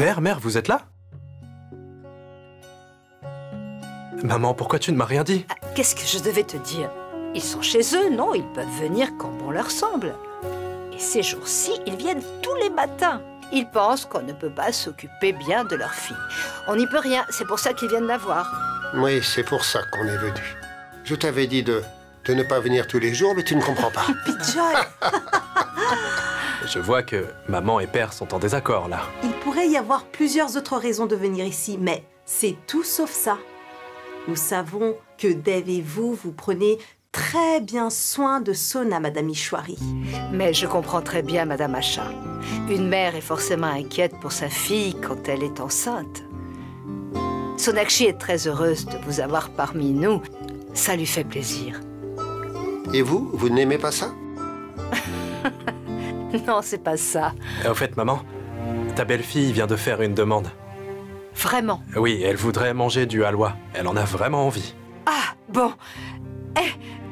Père, mère, vous êtes là? Maman, pourquoi tu ne m'as rien dit? Qu'est-ce que je devais te dire? Ils sont chez eux, non? Ils peuvent venir quand bon leur semble. Et ces jours-ci, ils viennent tous les matins. Ils pensent qu'on ne peut pas s'occuper bien de leur fille. On n'y peut rien, c'est pour ça qu'ils viennent la voir. Oui, c'est pour ça qu'on est venu. Je t'avais dit de ne pas venir tous les jours, mais tu ne comprends pas. Joy, Je vois que maman et père sont en désaccord, là. il pourrait y avoir plusieurs autres raisons de venir ici, mais c'est tout sauf ça. Nous savons que Dave et vous prenez très bien soin de Sona, Madame Ishwari. Mais je comprends très bien, Madame Asha. Une mère est forcément inquiète pour sa fille quand elle est enceinte. Sonakshi est très heureuse de vous avoir parmi nous. Ça lui fait plaisir. Et vous, vous n'aimez pas ça? Non, c'est pas ça. Au fait, maman, ta belle-fille vient de faire une demande. Vraiment. Oui, elle voudrait manger du halwa. Elle en a vraiment envie. Ah, bon.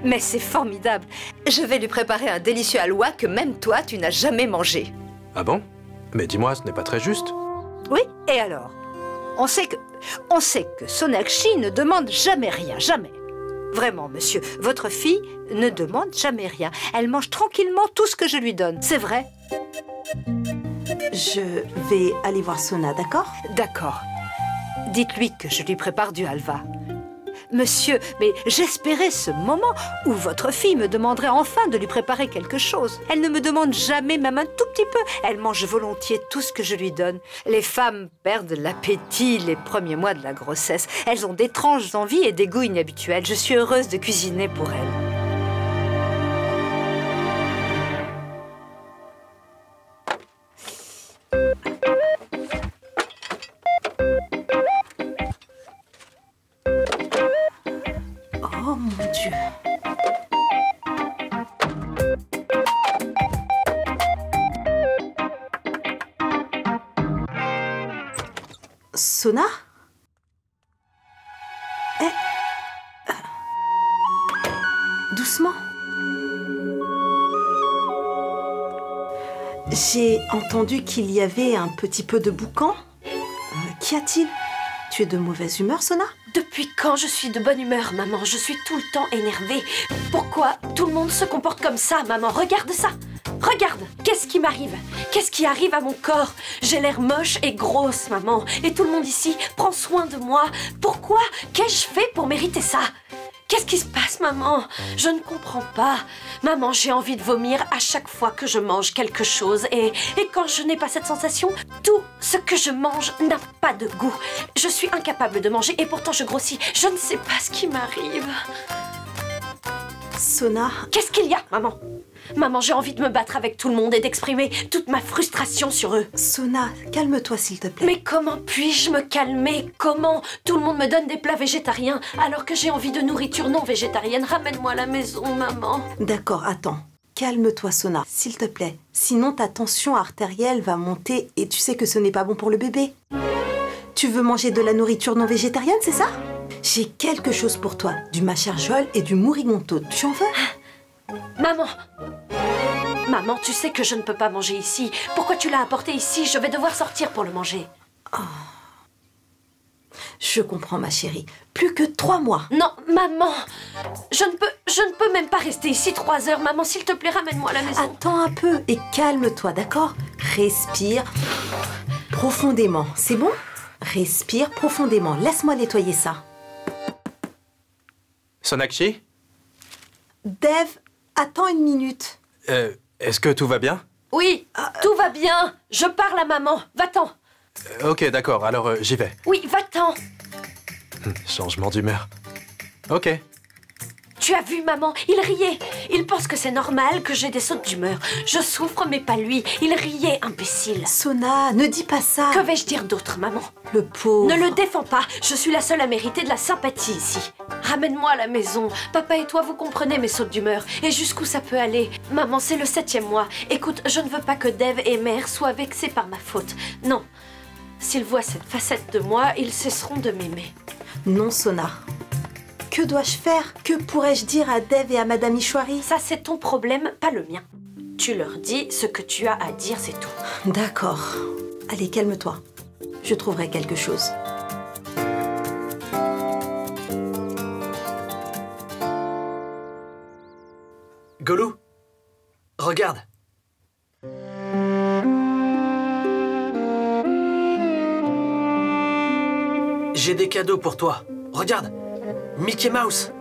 Mais c'est formidable. Je vais lui préparer un délicieux halwa que même toi, tu n'as jamais mangé. Ah bon? Mais dis-moi, ce n'est pas très juste. Oui, et alors? On sait que Sonakshi ne demande jamais rien, jamais. Vraiment, monsieur, votre fille ne demande jamais rien. Elle mange tranquillement tout ce que je lui donne, c'est vrai? Je vais aller voir Sona, d'accord? D'accord. Dites-lui que je lui prépare du halva. Monsieur, mais j'espérais ce moment où votre fille me demanderait enfin de lui préparer quelque chose. Elle ne me demande jamais, même un tout petit peu. Elle mange volontiers tout ce que je lui donne. Les femmes perdent l'appétit les premiers mois de la grossesse. Elles ont d'étranges envies et des goûts inhabituels. Je suis heureuse de cuisiner pour elles. Oh mon Dieu. Sona? Doucement. J'ai entendu qu'il y avait un petit peu de boucan. Qu'y a-t-il? Tu es de mauvaise humeur, Sona? Depuis quand je suis de bonne humeur, maman? Je suis tout le temps énervée. Pourquoi tout le monde se comporte comme ça, maman? Regarde ça! Regarde! Qu'est-ce qui m'arrive? Qu'est-ce qui arrive à mon corps? J'ai l'air moche et grosse, maman. Et tout le monde ici prend soin de moi. Pourquoi? Qu'ai-je fait pour mériter ça? Qu'est-ce qui se passe, maman? Je ne comprends pas. Maman, j'ai envie de vomir à chaque fois que je mange quelque chose. Et quand je n'ai pas cette sensation, tout ce que je mange n'a pas de goût. Je suis incapable de manger et pourtant je grossis. Je ne sais pas ce qui m'arrive. Sona... Qu'est-ce qu'il y a, maman? Maman, j'ai envie de me battre avec tout le monde et d'exprimer toute ma frustration sur eux. Sona, calme-toi s'il te plaît. Mais comment puis-je me calmer? Comment? Tout le monde me donne des plats végétariens alors que j'ai envie de nourriture non végétarienne. Ramène-moi à la maison, maman. D'accord, attends. Calme-toi, Sona, s'il te plaît. Sinon, ta tension artérielle va monter et tu sais que ce n'est pas bon pour le bébé. Tu veux manger de la nourriture non végétarienne, c'est ça? J'ai quelque chose pour toi. Du macharjol et du mourigonto. Tu en veux? Maman! Maman, tu sais que je ne peux pas manger ici. Pourquoi tu l'as apporté ici? Je vais devoir sortir pour le manger. Oh. Je comprends, ma chérie. Plus que 3 mois. Non, maman! Je ne peux même pas rester ici 3 heures. Maman, s'il te plaît, ramène-moi à la maison. Attends un peu et calme-toi, d'accord? Respire profondément. C'est bon? Respire profondément. Laisse-moi nettoyer ça. Sonakshi? Dev, attends une minute. Est-ce que tout va bien? Oui, tout va bien. Je parle à maman. Va-t'en. Ok, d'accord, alors j'y vais. Oui, va-t'en. Changement d'humeur. Ok. Tu as vu, maman? Il riait. Il pense que c'est normal que j'ai des sautes d'humeur. Je souffre, mais pas lui. Il riait, imbécile. Sona, ne dis pas ça. Que vais-je dire d'autre, maman? Le pauvre. Ne le défends pas. Je suis la seule à mériter de la sympathie ici. Ramène-moi à la maison. Papa et toi, vous comprenez mes sautes d'humeur. Et jusqu'où ça peut aller? Maman, c'est le 7e mois. Écoute, je ne veux pas que Dev et Mère soient vexés par ma faute. Non. S'ils voient cette facette de moi, ils cesseront de m'aimer. Non, Sona. Que dois-je faire? Que pourrais-je dire à Dev et à Madame Ishwari? Ça, c'est ton problème, pas le mien. Tu leur dis ce que tu as à dire, c'est tout. D'accord. Allez, calme-toi. Je trouverai quelque chose. Golou, regarde. J'ai des cadeaux pour toi. Regarde, Mickey Mouse.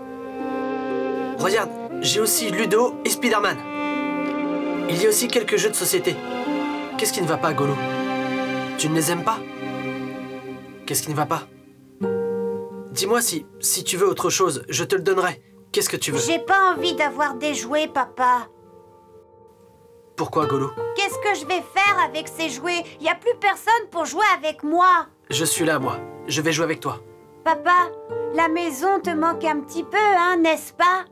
Regarde, j'ai aussi Ludo et Spider-Man. Il y a aussi quelques jeux de société. Qu'est-ce qui ne va pas, Golou? Tu ne les aimes pas? Qu'est-ce qui ne va pas? Dis-moi si tu veux autre chose, je te le donnerai. Qu'est-ce que tu veux? J'ai pas envie d'avoir des jouets, papa. Pourquoi, Golou? Qu'est-ce que je vais faire avec ces jouets? Y a plus personne pour jouer avec moi. Je suis là, moi. Je vais jouer avec toi. Papa, la maison te manque un petit peu, hein, n'est-ce pas?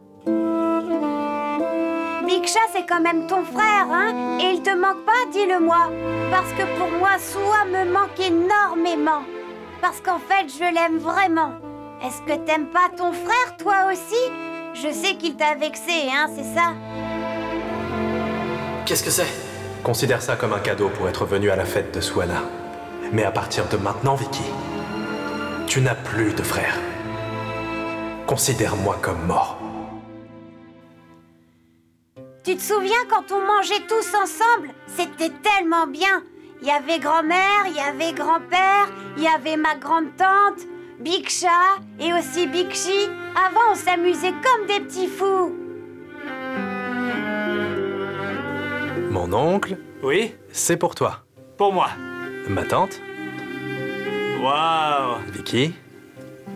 Big Chat, c'est quand même ton frère, hein? Et il te manque pas, dis-le-moi. Parce que pour moi, Soua me manque énormément. Parce qu'en fait, je l'aime vraiment. Est-ce que t'aimes pas ton frère, toi aussi? Je sais qu'il t'a vexé, hein, c'est ça? Qu'est-ce que c'est? Considère ça comme un cadeau pour être venu à la fête de Swanna. Mais à partir de maintenant, Vicky, tu n'as plus de frère. Considère-moi comme mort. Tu te souviens quand on mangeait tous ensemble? C'était tellement bien. Il y avait grand-mère, il y avait grand-père, il y avait ma grande-tante, Big Chat et aussi Big Chi. Avant, on s'amusait comme des petits fous. Mon oncle, Oui? c'est pour toi. Pour moi. Ma tante, Waouh! Vicky.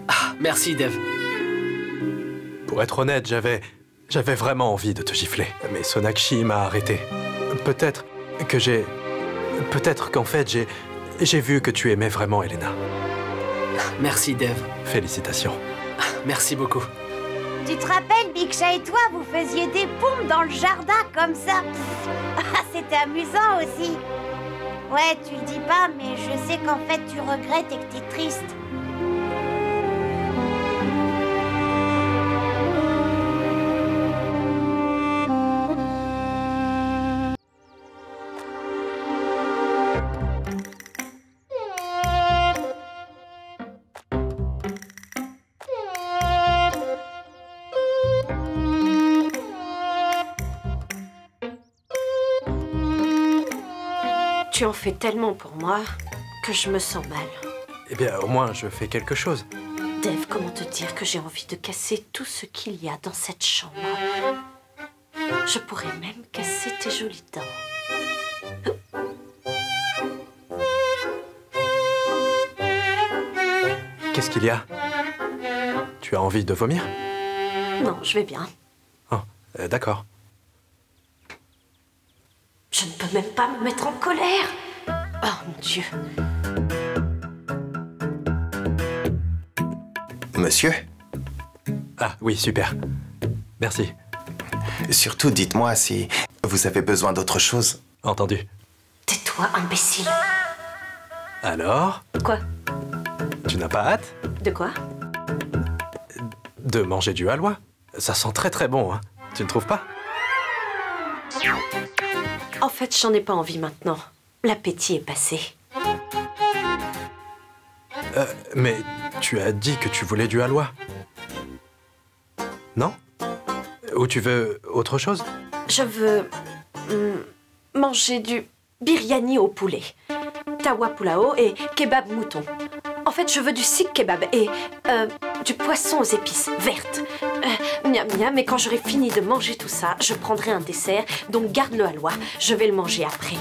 Ah, merci, Dave. Pour être honnête, j'avais vraiment envie de te gifler. Mais Sonakshi m'a arrêté. Peut-être qu'en fait, j'ai vu que tu aimais vraiment Elena. Merci, Dave. Félicitations. Merci beaucoup. Tu te rappelles, Big Chat et toi, vous faisiez des pompes dans le jardin comme ça. Ah, c'était amusant aussi. Ouais, tu le dis pas, mais je sais qu'en fait, tu regrettes et que t'es triste. Tu en fais tellement pour moi que je me sens mal. Eh bien, au moins, je fais quelque chose. Dave, comment te dire que j'ai envie de casser tout ce qu'il y a dans cette chambre? Je pourrais même casser tes jolies dents. Qu'est-ce qu'il y a? Tu as envie de vomir? Non, je vais bien. Oh, d'accord. Je ne peux même pas me mettre en colère. Oh mon Dieu. Monsieur? Ah oui, super. Merci. Surtout, dites-moi si vous avez besoin d'autre chose. Entendu. Tais-toi, imbécile. Alors, Quoi? tu n'as pas hâte De quoi? de manger du halwa? Ça sent très très bon, hein. Tu ne trouves pas? En fait, j'en ai pas envie maintenant. L'appétit est passé. Mais tu as dit que tu voulais du halwa. Non? Ou tu veux autre chose? Je veux manger du biryani au poulet, tawa pulao et kebab mouton. En fait, je veux du sikh kebab et du poisson aux épices vertes. Miam miam, mais quand j'aurai fini de manger tout ça, je prendrai un dessert, donc garde le halwa. Je vais le manger après.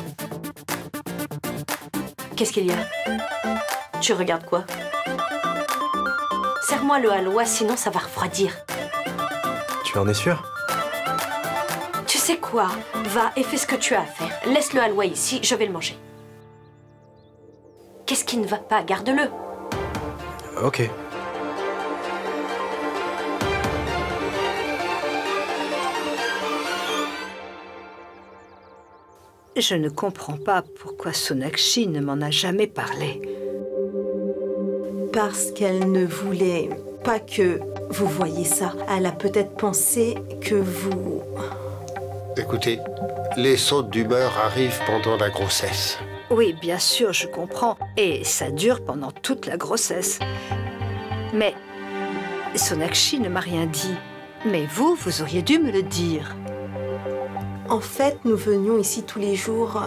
Qu'est-ce qu'il y a? Tu regardes quoi? Serre-moi le halwa, sinon ça va refroidir. Tu en es sûr? Tu sais quoi? Va et fais ce que tu as à faire. Laisse le halwa ici, je vais le manger. Qu'est-ce qui ne va pas? Garde-le. Ok. Je ne comprends pas pourquoi Sonakshi ne m'en a jamais parlé. Parce qu'elle ne voulait pas que vous voyiez ça. Elle a peut-être pensé que vous... Écoutez, les sautes d'humeur arrivent pendant la grossesse. Oui, bien sûr, je comprends. Et ça dure pendant toute la grossesse. Mais Sonakshi ne m'a rien dit. Mais vous auriez dû me le dire. En fait, nous venions ici tous les jours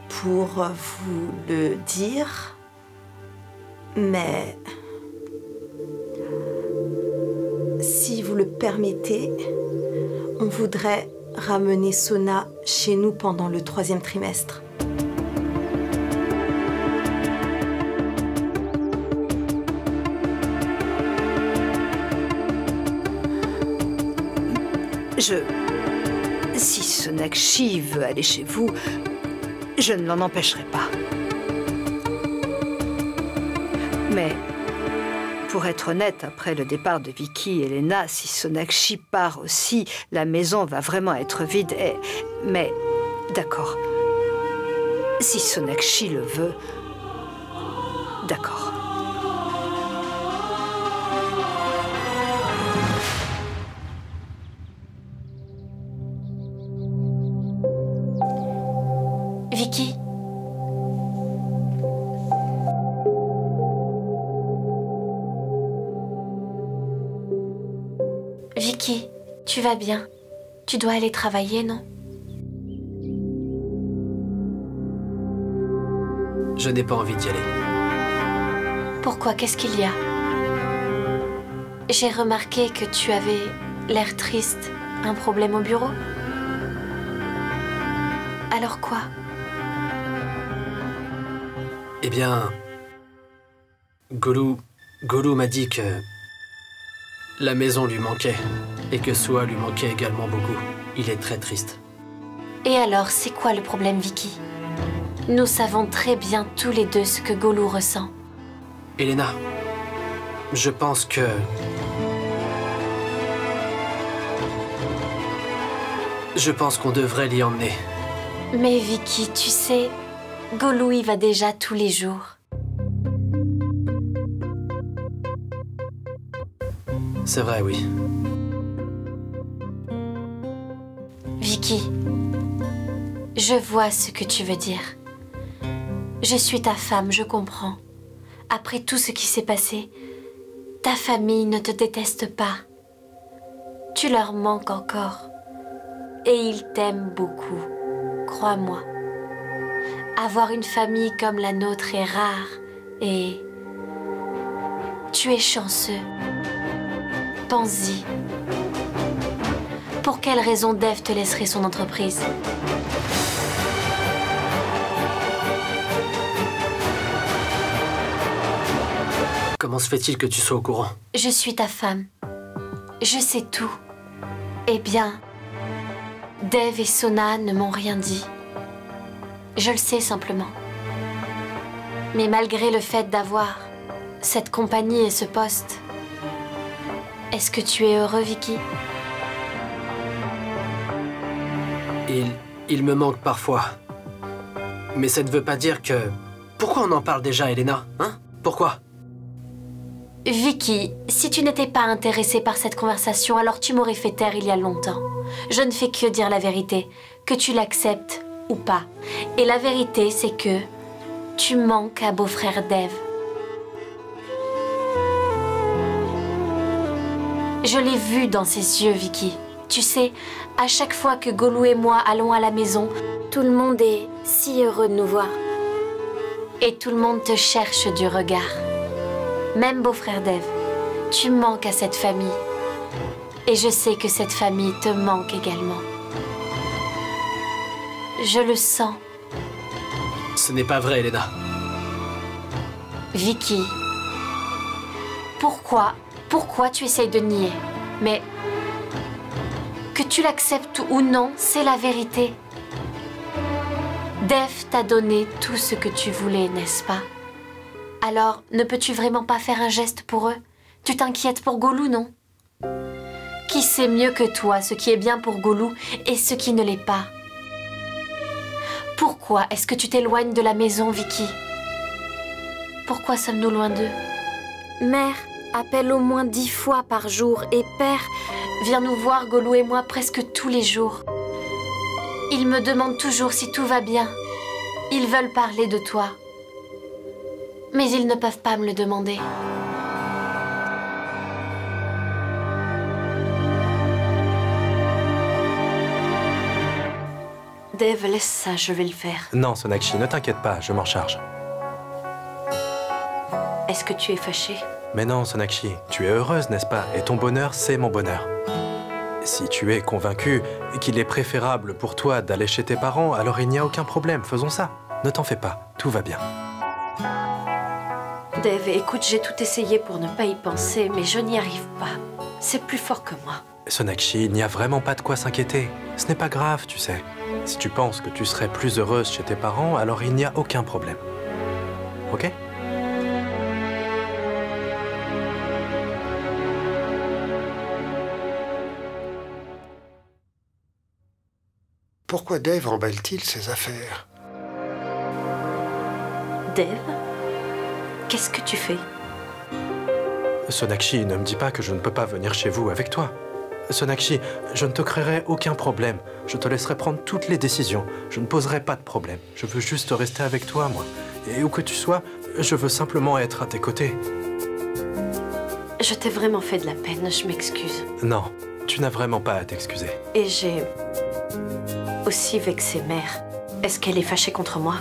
pour vous le dire. Mais si vous le permettez, on voudrait ramener Sona chez nous pendant le 3e trimestre. Si Sonakshi veut aller chez vous, je ne l'en empêcherai pas. Mais, pour être honnête, après le départ de Vicky et Lena, si Sonakshi part aussi, la maison va vraiment être vide. Mais, d'accord. Si Sonakshi le veut, d'accord. Vicky? Vicky, tu vas bien? Tu dois aller travailler, non? Je n'ai pas envie d'y aller. Pourquoi? Qu'est-ce qu'il y a? J'ai remarqué que tu avais l'air triste. Un problème au bureau? Alors quoi? Eh bien, Golou m'a dit que la maison lui manquait et que Sua lui manquait également beaucoup. Il est très triste. Et alors, c'est quoi le problème, Vicky? Nous savons très bien tous les deux ce que Golou ressent. Elena, je pense que... Je pense qu'on devrait l'y emmener. Mais Vicky, tu sais, Golou y va déjà tous les jours. C'est vrai, oui. Vicky, je vois ce que tu veux dire. Je suis ta femme, je comprends. Après tout ce qui s'est passé, ta famille ne te déteste pas. Tu leur manques encore. Et ils t'aiment beaucoup, crois-moi. Avoir une famille comme la nôtre est rare et... Tu es chanceux. Pense-y. Pour quelle raison Dev te laisserait son entreprise? Comment se fait-il que tu sois au courant? Je suis ta femme. Je sais tout. Eh bien, Dev et Sona ne m'ont rien dit. Je le sais simplement. Mais malgré le fait d'avoir cette compagnie et ce poste, est-ce que tu es heureux, Vicky? Il me manque parfois. Mais ça ne veut pas dire que... Pourquoi on en parle déjà, Elena? Hein? Pourquoi? Vicky, si tu n'étais pas intéressée par cette conversation, alors tu m'aurais fait taire il y a longtemps. Je ne fais que dire la vérité, que tu l'acceptes ou pas. Et la vérité, c'est que tu manques à beau-frère Dev. Je l'ai vu dans ses yeux, Vicky. Tu sais, à chaque fois que Golou et moi allons à la maison, tout le monde est si heureux de nous voir. Et tout le monde te cherche du regard. Même beau-frère Dev, tu manques à cette famille. Et je sais que cette famille te manque également. Je le sens. Ce n'est pas vrai, Elena. Vicky, pourquoi tu essayes de nier? Mais que tu l'acceptes ou non, c'est la vérité. Dev t'a donné tout ce que tu voulais, n'est-ce pas? Alors, ne peux-tu vraiment pas faire un geste pour eux? Tu t'inquiètes pour Golou, non? Qui sait mieux que toi ce qui est bien pour Golou et ce qui ne l'est pas? Pourquoi est-ce que tu t'éloignes de la maison, Vicky? Pourquoi sommes-nous loin d'eux? Mère appelle au moins 10 fois par jour et Père vient nous voir, Golou et moi, presque tous les jours. Il me demande toujours si tout va bien. Ils veulent parler de toi. Mais ils ne peuvent pas me le demander. Dave, laisse ça, je vais le faire. Non, Sonakshi, ne t'inquiète pas, je m'en charge. Est-ce que tu es fâchée? Mais non, Sonakshi, tu es heureuse, n'est-ce pas? Et ton bonheur, c'est mon bonheur. Si tu es convaincue qu'il est préférable pour toi d'aller chez tes parents, alors il n'y a aucun problème, faisons ça. Ne t'en fais pas, tout va bien. Dave, écoute, j'ai tout essayé pour ne pas y penser, mais je n'y arrive pas. C'est plus fort que moi. Sonakshi, il n'y a vraiment pas de quoi s'inquiéter. Ce n'est pas grave, tu sais. Si tu penses que tu serais plus heureuse chez tes parents, alors il n'y a aucun problème. Ok? Pourquoi Dave emballe-t-il ses affaires? Dave? Qu'est-ce que tu fais? Sonakshi, ne me dis pas que je ne peux pas venir chez vous avec toi. Sonakshi, je ne te créerai aucun problème. Je te laisserai prendre toutes les décisions. Je ne poserai pas de problème. Je veux juste rester avec toi, moi. Et où que tu sois, je veux simplement être à tes côtés. Je t'ai vraiment fait de la peine, je m'excuse. Non, tu n'as vraiment pas à t'excuser. Et j'ai aussi vexé Mère. Est-ce qu'elle est fâchée contre moi?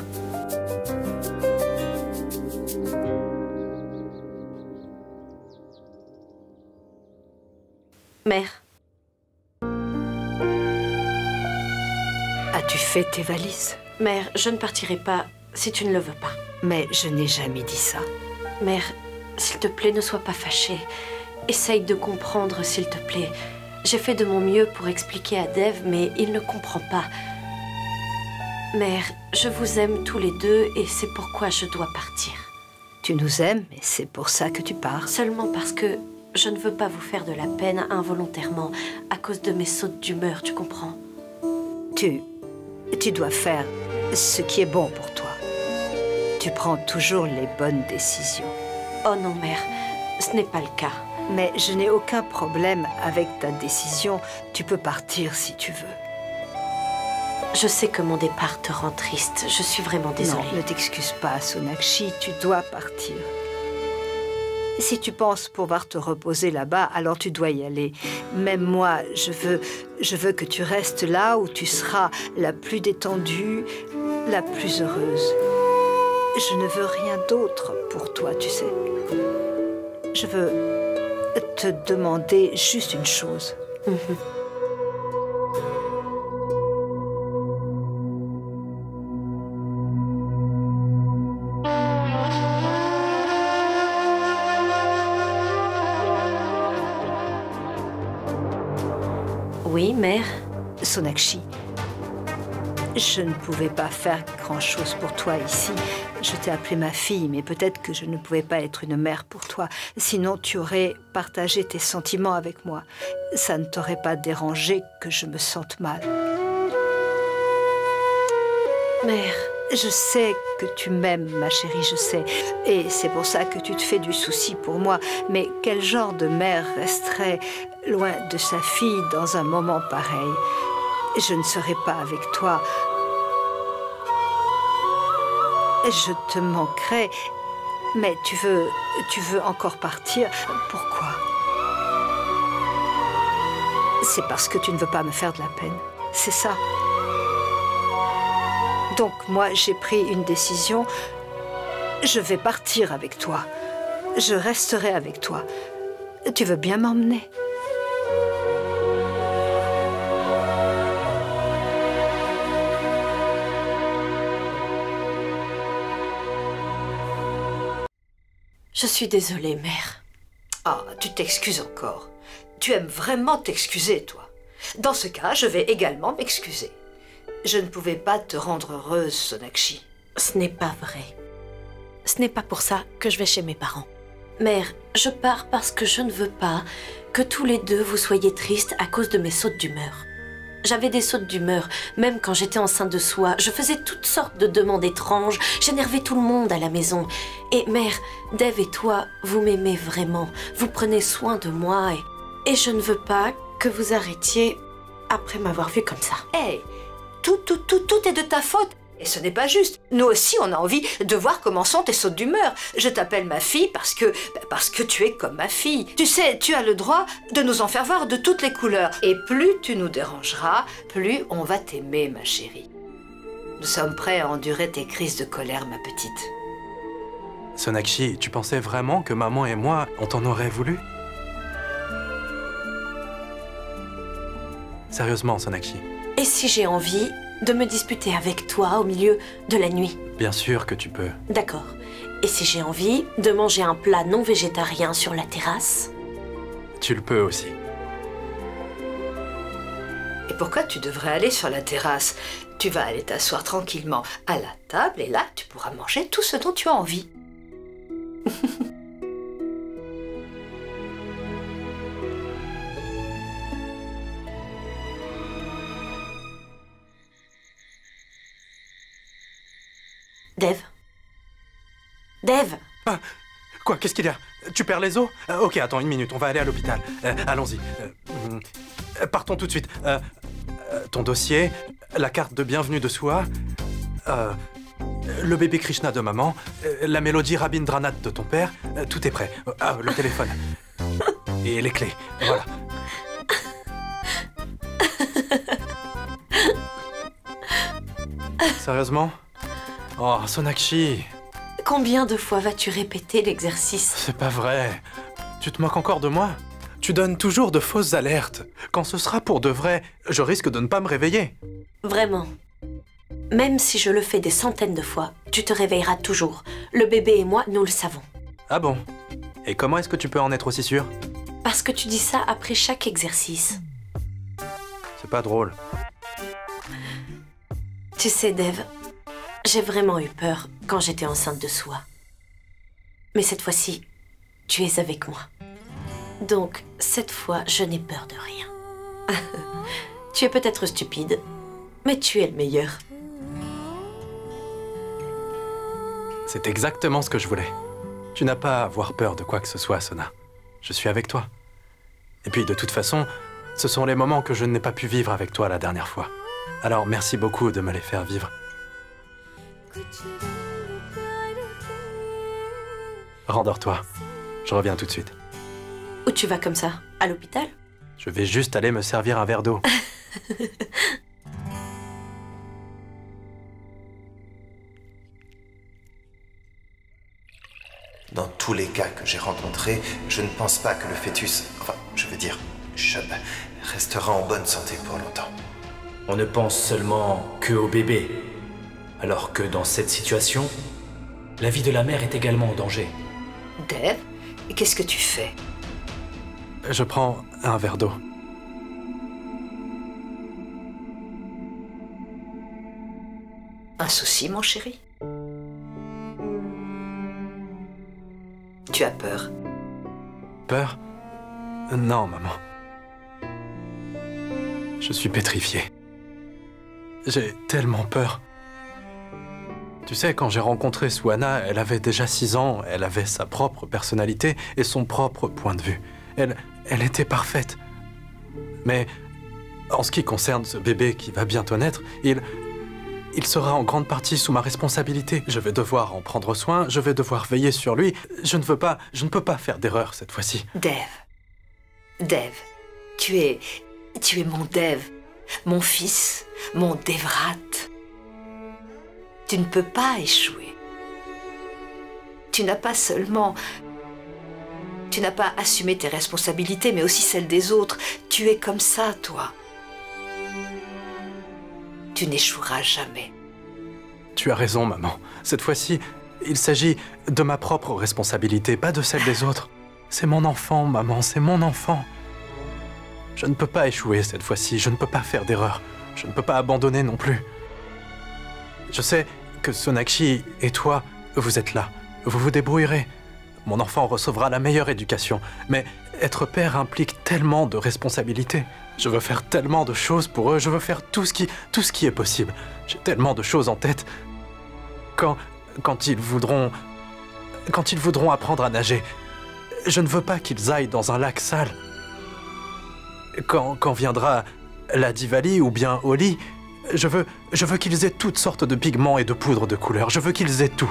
Mère. As-tu fait tes valises? Mère, je ne partirai pas si tu ne le veux pas. Mais je n'ai jamais dit ça. Mère, s'il te plaît, ne sois pas fâchée. Essaye de comprendre, s'il te plaît. J'ai fait de mon mieux pour expliquer à Dave, mais il ne comprend pas. Mère, je vous aime tous les deux et c'est pourquoi je dois partir. Tu nous aimes et c'est pour ça que tu pars. Seulement parce que je ne veux pas vous faire de la peine involontairement à cause de mes sautes d'humeur, tu comprends? Tu dois faire ce qui est bon pour toi. Tu prends toujours les bonnes décisions. Oh non, Mère, ce n'est pas le cas. Mais je n'ai aucun problème avec ta décision. Tu peux partir si tu veux. Je sais que mon départ te rend triste. Je suis vraiment désolée. Non, ne t'excuse pas, Sonakshi. Tu dois partir. Si tu penses pouvoir te reposer là-bas, alors tu dois y aller. Même moi, je veux que tu restes là où tu seras la plus détendue, la plus heureuse. Je ne veux rien d'autre pour toi, tu sais. Je veux te demander juste une chose. Oui, Mère. Sonakshi, je ne pouvais pas faire grand-chose pour toi ici. Je t'ai appelée ma fille, mais peut-être que je ne pouvais pas être une mère pour toi. Sinon, tu aurais partagé tes sentiments avec moi. Ça ne t'aurait pas dérangé que je me sente mal. Mère. Je sais que tu m'aimes, ma chérie, je sais. Et c'est pour ça que tu te fais du souci pour moi. Mais quel genre de mère resterait loin de sa fille dans un moment pareil? Je ne serai pas avec toi. Je te manquerai. Mais tu veux encore partir? Pourquoi? C'est parce que tu ne veux pas me faire de la peine. C'est ça. Donc moi, j'ai pris une décision. Je vais partir avec toi. Je resterai avec toi. Tu veux bien m'emmener? Je suis désolée, Mère. Ah, tu t'excuses encore. Tu aimes vraiment t'excuser, toi. Dans ce cas, je vais également m'excuser. Je ne pouvais pas te rendre heureuse, Sonakshi. Ce n'est pas vrai. Ce n'est pas pour ça que je vais chez mes parents. Mère, je pars parce que je ne veux pas que tous les deux vous soyez tristes à cause de mes sautes d'humeur. J'avais des sautes d'humeur, même quand j'étais enceinte de soi. Je faisais toutes sortes de demandes étranges. J'énervais tout le monde à la maison. Et mère, Dave et toi, vous m'aimez vraiment. Vous prenez soin de moi et je ne veux pas que vous arrêtiez après m'avoir vue comme ça. Hey, tout est de ta faute. Et ce n'est pas juste. Nous aussi, on a envie de voir comment sont tes sautes d'humeur. Je t'appelle ma fille parce que tu es comme ma fille. Tu sais, tu as le droit de nous en faire voir de toutes les couleurs. Et plus tu nous dérangeras, plus on va t'aimer, ma chérie. Nous sommes prêts à endurer tes crises de colère, ma petite. Sonakshi, tu pensais vraiment que maman et moi, on t'en aurait voulu? Sérieusement, Sonakshi. Et si j'ai envie de me disputer avec toi au milieu de la nuit? Bien sûr que tu peux. D'accord. Et si j'ai envie de manger un plat non végétarien sur la terrasse? Tu le peux aussi. Et pourquoi tu devrais aller sur la terrasse? Tu vas aller t'asseoir tranquillement à la table et là, tu pourras manger tout ce dont tu as envie. Dev? Dev? Ah, quoi? Qu'est-ce qu'il y a? Tu perds les os? Ok, attends une minute, on va aller à l'hôpital. Allons-y. Partons tout de suite. Ton dossier, la carte de bienvenue de Soua, le bébé Krishna de maman, la mélodie Rabindranath de ton père, tout est prêt. Le téléphone. Et les clés, voilà. Sérieusement? Oh, Sonakshi. Combien de fois vas-tu répéter l'exercice? C'est pas vrai. Tu te moques encore de moi? Tu donnes toujours de fausses alertes. Quand ce sera pour de vrai, je risque de ne pas me réveiller. Vraiment. Même si je le fais des centaines de fois, tu te réveilleras toujours. Le bébé et moi, nous le savons. Ah bon? Et comment est-ce que tu peux en être aussi sûr? Parce que tu dis ça après chaque exercice. C'est pas drôle. Tu sais, Dev, j'ai vraiment eu peur quand j'étais enceinte de Soua. Mais cette fois-ci, tu es avec moi. Donc, cette fois, je n'ai peur de rien. Tu es peut-être stupide, mais tu es le meilleur. C'est exactement ce que je voulais. Tu n'as pas à avoir peur de quoi que ce soit, Sona. Je suis avec toi. Et puis, de toute façon, ce sont les moments que je n'ai pas pu vivre avec toi la dernière fois. Alors, merci beaucoup de me les faire vivre. Rendors-toi. Je reviens tout de suite. Où tu vas comme ça? À l'hôpital? Je vais juste aller me servir un verre d'eau. Dans tous les cas que j'ai rencontrés, je ne pense pas que le fœtus, enfin, je veux dire, Chub, restera en bonne santé pour longtemps. On ne pense seulement que au bébé, alors que dans cette situation, la vie de la mère est également en danger. Dev, qu'est-ce que tu fais? Je prends un verre d'eau. Un souci, mon chéri? Tu as peur? Peur? Non, maman. Je suis pétrifié. J'ai tellement peur. Tu sais, quand j'ai rencontré Souana, elle avait déjà 6 ans, elle avait sa propre personnalité et son propre point de vue. Elle était parfaite. Mais en ce qui concerne ce bébé qui va bientôt naître, il sera en grande partie sous ma responsabilité. Je vais devoir en prendre soin, je vais devoir veiller sur lui. Je ne peux pas faire d'erreur cette fois-ci. Dev, tu es mon Dev, mon fils, mon Devrat. Tu ne peux pas échouer. Tu n'as pas assumé tes responsabilités, mais aussi celles des autres. Tu es comme ça, toi. Tu n'échoueras jamais. Tu as raison, maman. Cette fois-ci, il s'agit de ma propre responsabilité, pas de celle des autres. C'est mon enfant, maman, c'est mon enfant. Je ne peux pas échouer cette fois-ci, je ne peux pas faire d'erreur. Je ne peux pas abandonner non plus. Je sais que Sonakshi et toi, vous êtes là. Vous vous débrouillerez. Mon enfant recevra la meilleure éducation. Mais être père implique tellement de responsabilités. Je veux faire tellement de choses pour eux. Je veux faire tout ce qui est possible. J'ai tellement de choses en tête. Quand ils voudront apprendre à nager, je ne veux pas qu'ils aillent dans un lac sale. Quand viendra la Diwali ou bien Holi, Je veux qu'ils aient toutes sortes de pigments et de poudres de couleurs. Je veux qu'ils aient tout.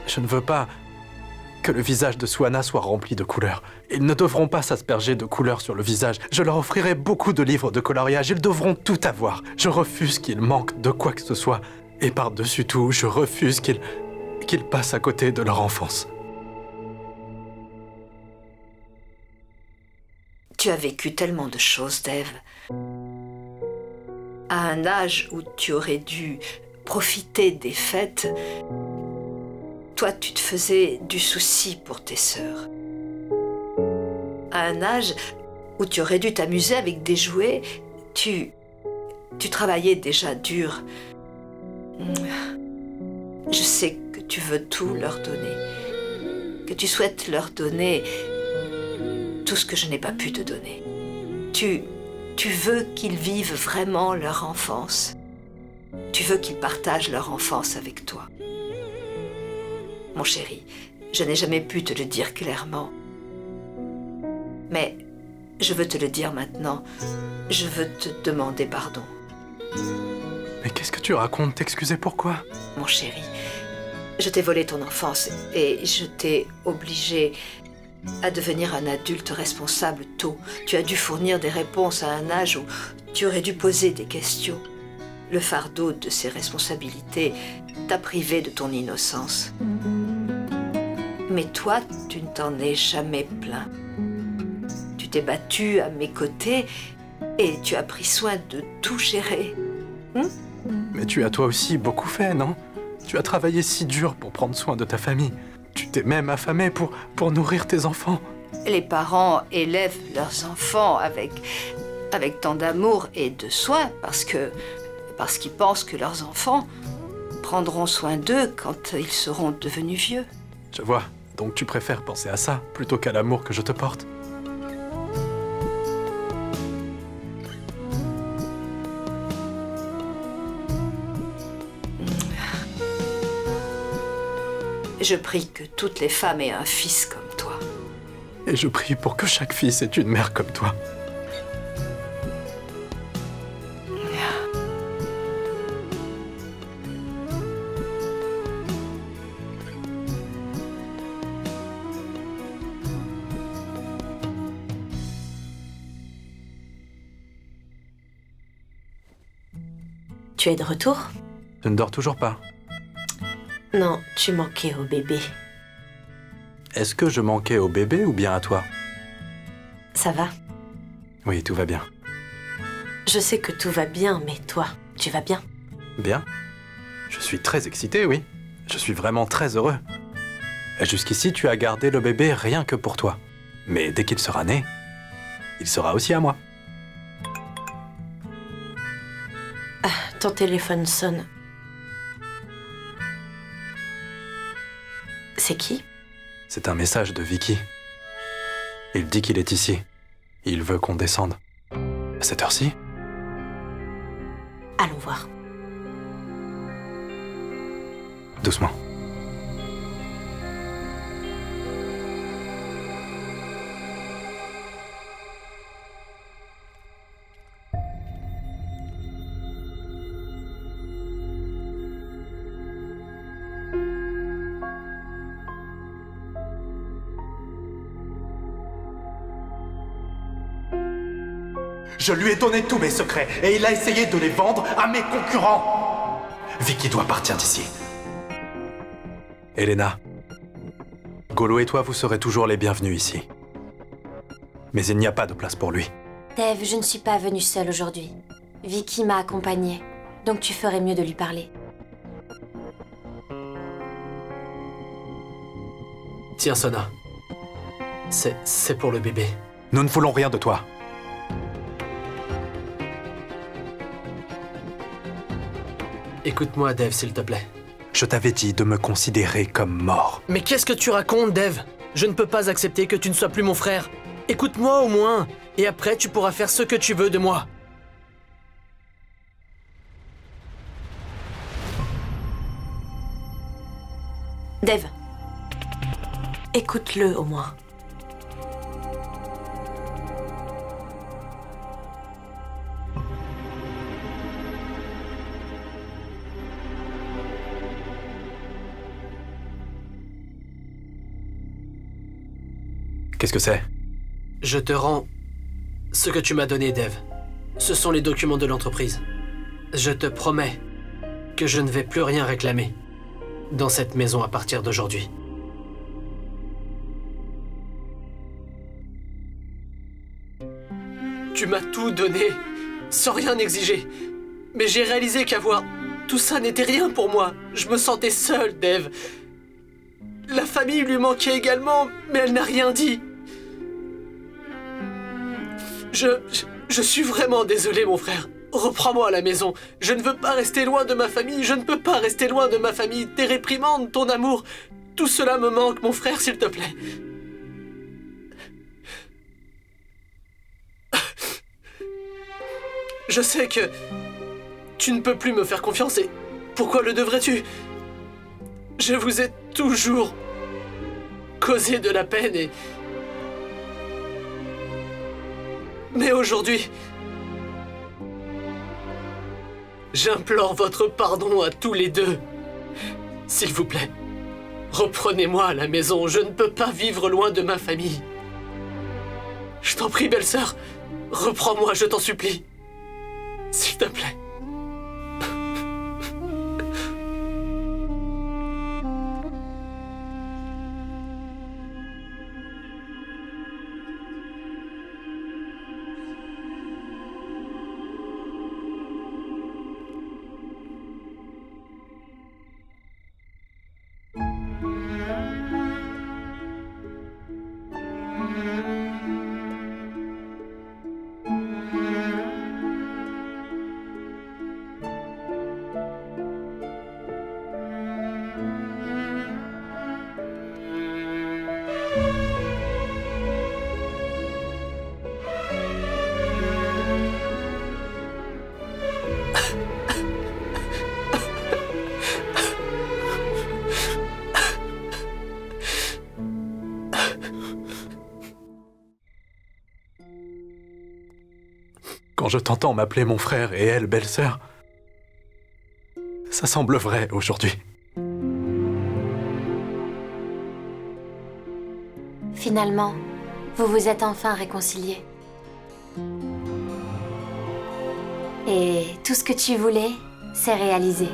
Je ne veux pas que le visage de Swanna soit rempli de couleurs. Ils ne devront pas s'asperger de couleurs sur le visage. Je leur offrirai beaucoup de livres de coloriage. Ils devront tout avoir. Je refuse qu'ils manquent de quoi que ce soit. Et par-dessus tout, je refuse qu'ils passent à côté de leur enfance. Tu as vécu tellement de choses, Dave. À un âge où tu aurais dû profiter des fêtes, toi, tu te faisais du souci pour tes sœurs. À un âge où tu aurais dû t'amuser avec des jouets, tu travaillais déjà dur. Je sais que tu veux tout leur donner, que tu souhaites leur donner tout ce que je n'ai pas pu te donner. Tu veux qu'ils vivent vraiment leur enfance. Tu veux qu'ils partagent leur enfance avec toi. Mon chéri, je n'ai jamais pu te le dire clairement. Mais je veux te le dire maintenant. Je veux te demander pardon. Mais qu'est-ce que tu racontes? T'excuser pourquoi? Mon chéri, je t'ai volé ton enfance et je t'ai obligé à devenir un adulte responsable tôt. Tu as dû fournir des réponses à un âge où tu aurais dû poser des questions. Le fardeau de ces responsabilités t'a privé de ton innocence. Mais toi, tu ne t'en es jamais plaint. Tu t'es battu à mes côtés et tu as pris soin de tout gérer. Mais tu as toi aussi beaucoup fait, non? Tu as travaillé si dur pour prendre soin de ta famille. Tu t'es même affamé pour nourrir tes enfants. Les parents élèvent leurs enfants avec tant d'amour et de soin parce qu'ils pensent que leurs enfants prendront soin d'eux quand ils seront devenus vieux. Je vois. Donc tu préfères penser à ça plutôt qu'à l'amour que je te porte. Je prie que toutes les femmes aient un fils comme toi. Et je prie pour que chaque fils ait une mère comme toi. Tu es de retour? Je ne dors toujours pas. Non, tu manquais au bébé. Est-ce que je manquais au bébé ou bien à toi? Ça va? Oui, tout va bien. Je sais que tout va bien, mais toi, tu vas bien? Bien. Je suis très excité, oui. Je suis vraiment très heureux. Jusqu'ici, tu as gardé le bébé rien que pour toi. Mais dès qu'il sera né, il sera aussi à moi. Ah, ton téléphone sonne. C'est qui? C'est un message de Vicky. Il dit qu'il est ici. Il veut qu'on descende. À cette heure-ci? Allons voir. Doucement. Je lui ai donné tous mes secrets et il a essayé de les vendre à mes concurrents. Vicky doit partir d'ici. Elena, Golo et toi, vous serez toujours les bienvenus ici. Mais il n'y a pas de place pour lui. Dave, je ne suis pas venue seule aujourd'hui. Vicky m'a accompagnée, donc tu ferais mieux de lui parler. Tiens, Sona. C'est pour le bébé. Nous ne voulons rien de toi. Écoute-moi, Dave, s'il te plaît. Je t'avais dit de me considérer comme mort. Mais qu'est-ce que tu racontes, Dave? Je ne peux pas accepter que tu ne sois plus mon frère. Écoute-moi au moins, et après tu pourras faire ce que tu veux de moi. Dave, écoute-le au moins. Qu'est-ce que c'est? Je te rends ce que tu m'as donné, Dev. Ce sont les documents de l'entreprise. Je te promets que je ne vais plus rien réclamer dans cette maison à partir d'aujourd'hui. Tu m'as tout donné, sans rien exiger. Mais j'ai réalisé qu'avoir tout ça n'était rien pour moi. Je me sentais seul, Dev. La famille lui manquait également, mais elle n'a rien dit. Je suis vraiment désolé, mon frère. Reprends-moi à la maison. Je ne veux pas rester loin de ma famille. Je ne peux pas rester loin de ma famille. Tes réprimandes, ton amour, tout cela me manque, mon frère, s'il te plaît. Je sais que tu ne peux plus me faire confiance et pourquoi le devrais-tu? Je vous ai toujours causé de la peine et... Mais aujourd'hui, j'implore votre pardon à tous les deux. S'il vous plaît, reprenez-moi à la maison. Je ne peux pas vivre loin de ma famille. Je t'en prie, belle-sœur, reprends-moi, je t'en supplie. S'il te plaît. Quand je t'entends m'appeler mon frère et elle belle-sœur, ça semble vrai aujourd'hui. Finalement, vous vous êtes enfin réconciliés. Et tout ce que tu voulais, c'est réalisé.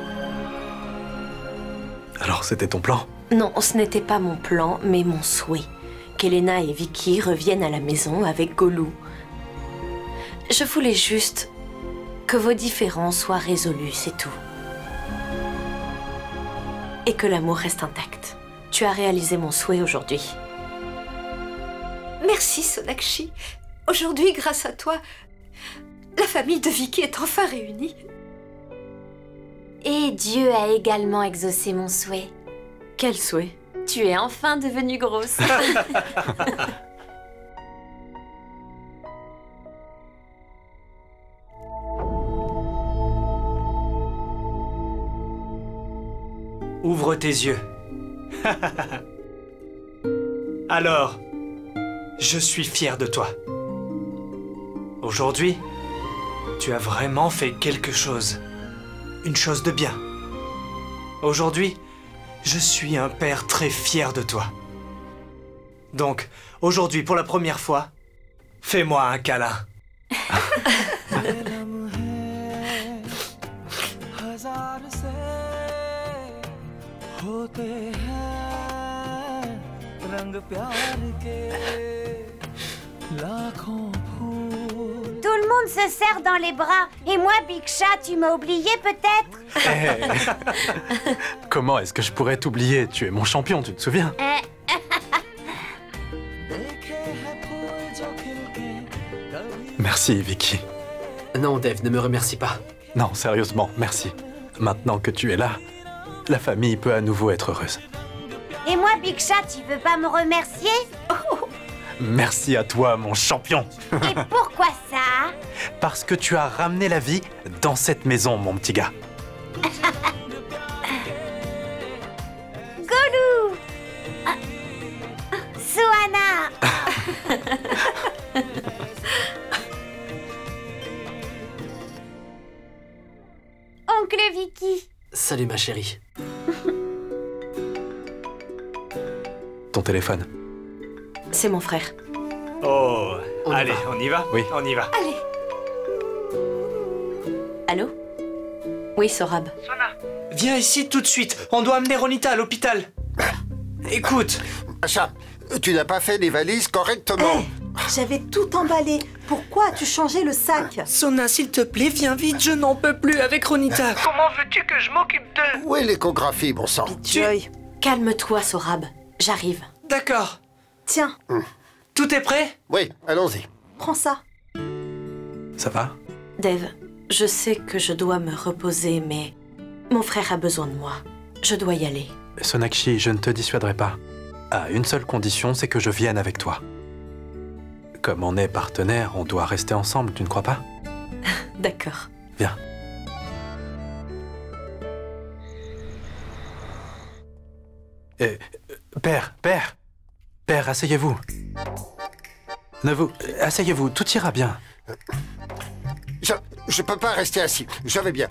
Alors c'était ton plan? Non, ce n'était pas mon plan, mais mon souhait. Qu'Elena et Vicky reviennent à la maison avec Golou. Je voulais juste que vos différends soient résolus, c'est tout. Et que l'amour reste intact. Tu as réalisé mon souhait aujourd'hui. Merci, Sonakshi. Aujourd'hui, grâce à toi, la famille de Vicky est enfin réunie. Et Dieu a également exaucé mon souhait. Quel souhait? Tu es enfin devenue grosse. Ouvre tes yeux. Alors, je suis fier de toi. Aujourd'hui, tu as vraiment fait quelque chose. Une chose de bien. Aujourd'hui, je suis un père très fier de toi. Donc, aujourd'hui, pour la première fois, fais-moi un câlin. Tout le monde se serre dans les bras. Et moi, Big Chat, tu m'as oublié peut-être? Hey. Comment est-ce que je pourrais t'oublier? Tu es mon champion, tu te souviens? Merci, Vicky. Non, Dev, ne me remercie pas. Non, sérieusement, merci. Maintenant que tu es là, la famille peut à nouveau être heureuse. Et moi, Big Chat, tu veux pas me remercier? Merci à toi, mon champion. Et pourquoi ça? Parce que tu as ramené la vie dans cette maison, mon petit gars. Golou! Suana! Oncle Vicky. Salut, ma chérie. Ton téléphone. c'est mon frère. Oh, On y allez, va. on y va? Oui. On y va. Allez. Allô? Oui, Sorab. Viens ici tout de suite. On doit amener Ronita à l'hôpital. Écoute. Acha, tu n'as pas fait les valises correctement. J'avais tout emballé. Pourquoi as-tu changé le sac? Sona, s'il te plaît, viens vite, je n'en peux plus avec Ronita. Comment veux-tu que je m'occupe d'eux? Où est l'échographie, bon sang? Joy. Calme-toi, Sorab. J'arrive. D'accord. Tiens, Tout est prêt? Oui, allons-y. prends ça. Ça va? Dave, je sais que je dois me reposer, mais mon frère a besoin de moi. Je dois y aller. Sonakshi, je ne te dissuaderai pas. À une seule condition, c'est que je vienne avec toi. Comme on est partenaires, on doit rester ensemble, tu ne crois pas? D'accord. Viens. Père, asseyez-vous. Asseyez-vous, tout ira bien. Je peux pas rester assis. Je vais bien.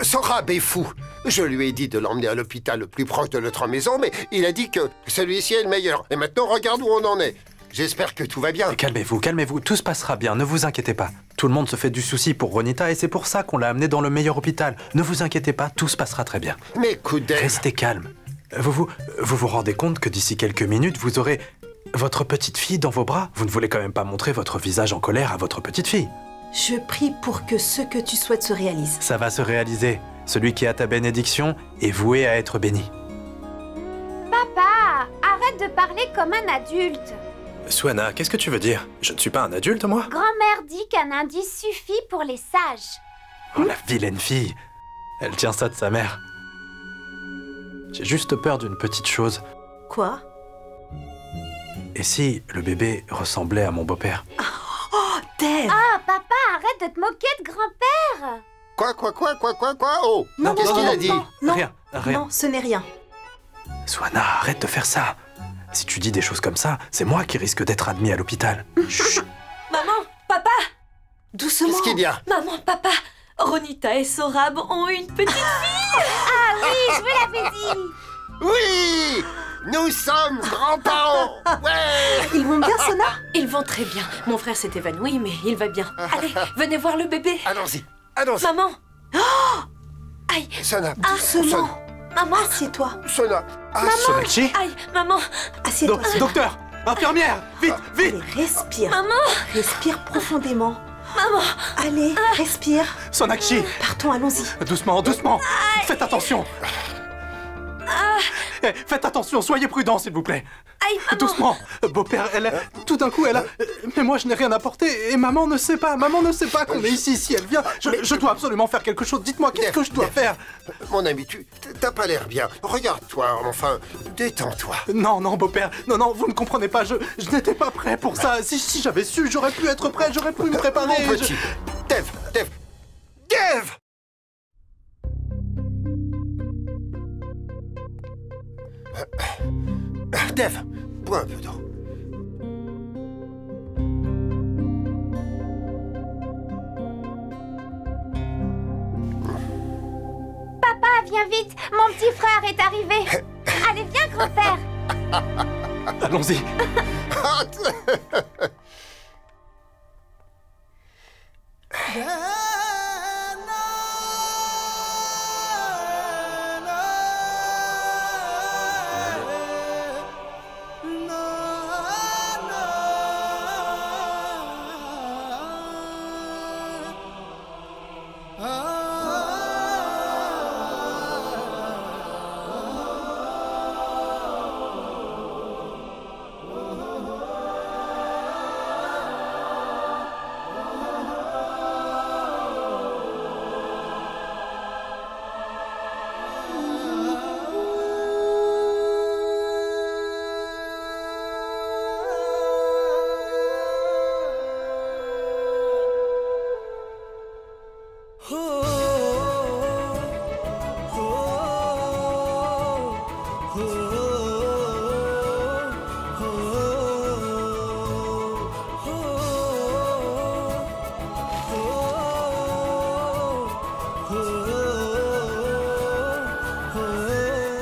Sorab est fou. Je lui ai dit de l'emmener à l'hôpital le plus proche de notre maison, mais il a dit que celui-ci est le meilleur. Et maintenant, regarde où on en est. J'espère que tout va bien. Calmez-vous, tout se passera bien, ne vous inquiétez pas. Tout le monde se fait du souci pour Ronita et c'est pour ça qu'on l'a amenée dans le meilleur hôpital. Ne vous inquiétez pas, tout se passera très bien. Mais écoute, Dave. Restez calme. Vous vous rendez compte que d'ici quelques minutes, vous aurez votre petite fille dans vos bras? Vous ne voulez quand même pas montrer votre visage en colère à votre petite fille. Je prie pour que ce que tu souhaites se réalise. Ça va se réaliser. Celui qui a ta bénédiction est voué à être béni. Papa, arrête de parler comme un adulte. Swana, qu'est-ce que tu veux dire? Je ne suis pas un adulte, moi? Grand-mère dit qu'un indice suffit pour les sages. Oh, la vilaine fille. Elle tient ça de sa mère. J'ai juste peur d'une petite chose. Quoi? Et si le bébé ressemblait à mon beau-père? Oh, Dave! Ah, papa, arrête de te moquer de grand-père. Quoi? Oh! Non, Qu'est-ce qu'il a dit? Non, Rien. non, ce n'est rien. Swana, arrête de faire ça. Si tu dis des choses comme ça, c'est moi qui risque d'être admis à l'hôpital. Chut. Maman, papa, Doucement. Qu'est-ce qu'il y a? maman, papa, Ronita et Sorab ont une petite fille. Ah oui, je vous l'avais dit. Oui! Nous sommes grands-parents! Ouais! Ils vont bien, Sona? Ils vont très bien. Mon frère s'est évanoui, mais il va bien. Allez, venez voir le bébé. Allons-y. Maman. Aïe, Sona. Doucement. maman. Assieds-toi. Sona. Ah, Sonakshi? Aïe, maman. Assieds-toi. Docteur! Infirmière! Vite! Allez, respire. Maman. Respire profondément. Maman. Allez, respire. Sonakshi! Partons, allons-y. Doucement! Faites attention! Faites attention, soyez prudents, s'il vous plaît. Aïe, maman. Doucement. Beau-père, tout d'un coup, elle a... Mais moi, je n'ai rien apporté et maman ne sait pas. Maman ne sait pas qu'on est ici. Si elle vient, je dois absolument faire quelque chose. Dites-moi, qu'est-ce que je dois faire? Mon ami, tu t'as pas l'air bien. Regarde-toi, enfin, détends-toi. Non, beau-père. Non, vous ne comprenez pas. Je n'étais pas prêt pour ça. Si j'avais su, j'aurais pu être prêt. J'aurais pu me préparer. Mon petit. Dave! Dave, bois un peu d'eau. Papa, viens vite. Mon petit frère est arrivé. Allez, viens, grand-père. Allons-y.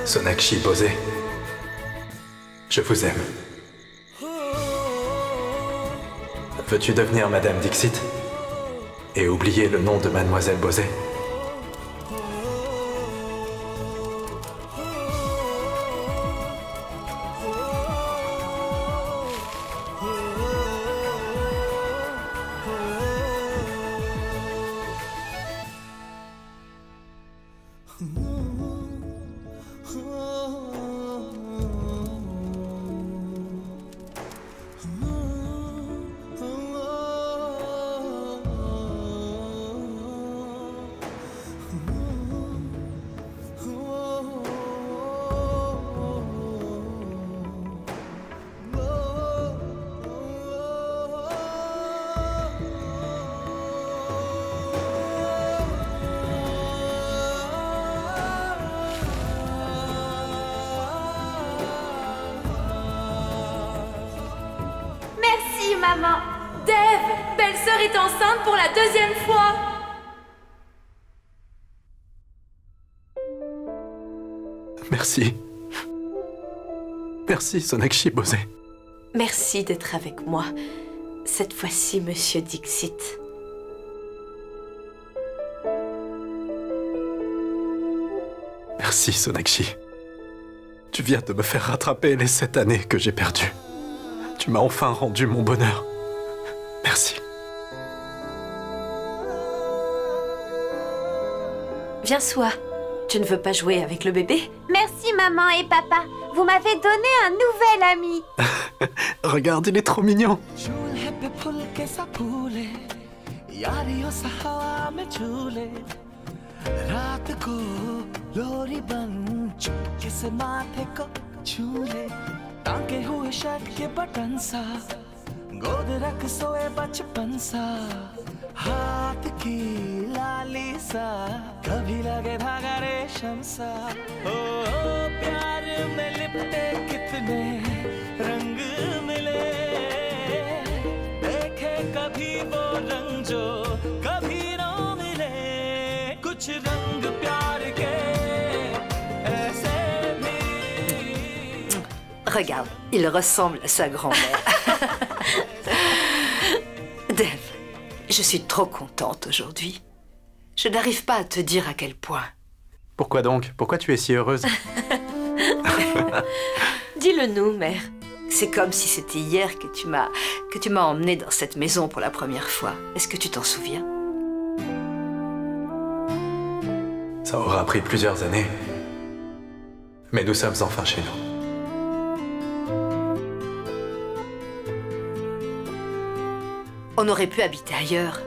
Sonakshi Bose, je vous aime. Veux-tu devenir Madame Dixit et oublier le nom de Mademoiselle Bosé? Merci, maman. Dave, belle-sœur est enceinte pour la 2e fois. Merci. Merci, Sonakshi Bosé. Merci d'être avec moi. Cette fois-ci, Monsieur Dixit. Merci, Sonakshi. Tu viens de me faire rattraper les 7 années que j'ai perdues. Tu m'as enfin rendu mon bonheur. Merci. Viens, Soa. Tu ne veux pas jouer avec le bébé? Merci maman et papa. Vous m'avez donné un nouvel ami. Regarde, il est trop mignon. टांके हुए शर्ट के बटन सा गोद रख सोए बचपन सा हाथ की लाली सा कभी लगे धागा रेशम सा ओ प्यार में लिपटे कितने रंग मिले देखे कभी वो रंग जो कभी ना मिले कुछ रंग प्यार के Regarde, il ressemble à sa grand-mère. Dave, je suis trop contente aujourd'hui. Je n'arrive pas à te dire à quel point. Pourquoi donc? Pourquoi tu es si heureuse? Dis-le-nous, mère. C'est comme si c'était hier que tu m'as emmenée dans cette maison pour la première fois. Est-ce que tu t'en souviens? Ça aura pris plusieurs années. Mais nous sommes enfin chez nous. On aurait pu habiter ailleurs.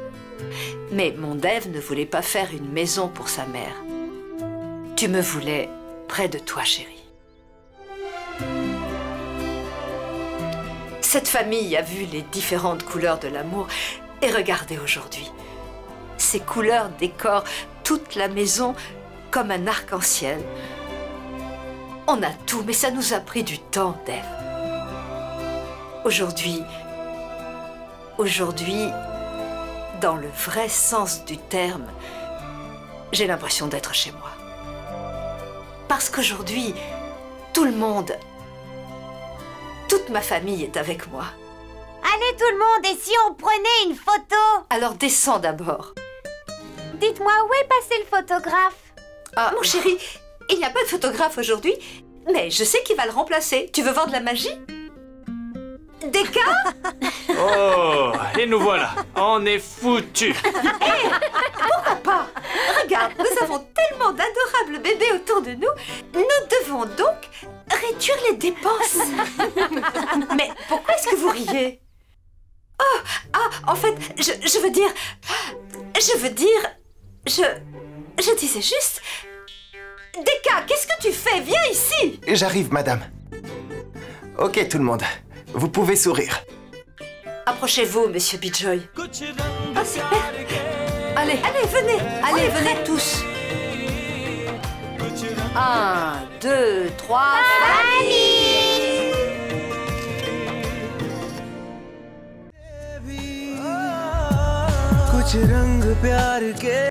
Mais mon Dave ne voulait pas faire une maison pour sa mère. Tu me voulais près de toi, chérie. Cette famille a vu les différentes couleurs de l'amour. Et regardez aujourd'hui. Ces couleurs décorent toute la maison comme un arc-en-ciel. On a tout, mais ça nous a pris du temps, Dave. Aujourd'hui, dans le vrai sens du terme, j'ai l'impression d'être chez moi. Parce qu'aujourd'hui, tout le monde, toute ma famille est avec moi. Allez tout le monde, et si on prenait une photo? Alors descends d'abord. Dites-moi, où est passé le photographe? Ah, mon chéri, il n'y a pas de photographe aujourd'hui, mais je sais qui va le remplacer. Tu veux voir de la magie? Deka? Oh, et nous voilà, on est foutus. Pourquoi pas? Regarde, nous avons tellement d'adorables bébés autour de nous. Nous devons donc réduire les dépenses. Mais pourquoi est-ce que vous riez? Oh, ah, en fait, je veux dire, je disais juste... Deka, qu'est-ce que tu fais? Viens ici. J'arrive, madame. Ok, tout le monde. Vous pouvez sourire. Approchez-vous, monsieur Bijoy. Ah, super. Allez, venez tous. 1, 2, 3, famille. कुछ रंग प्यार के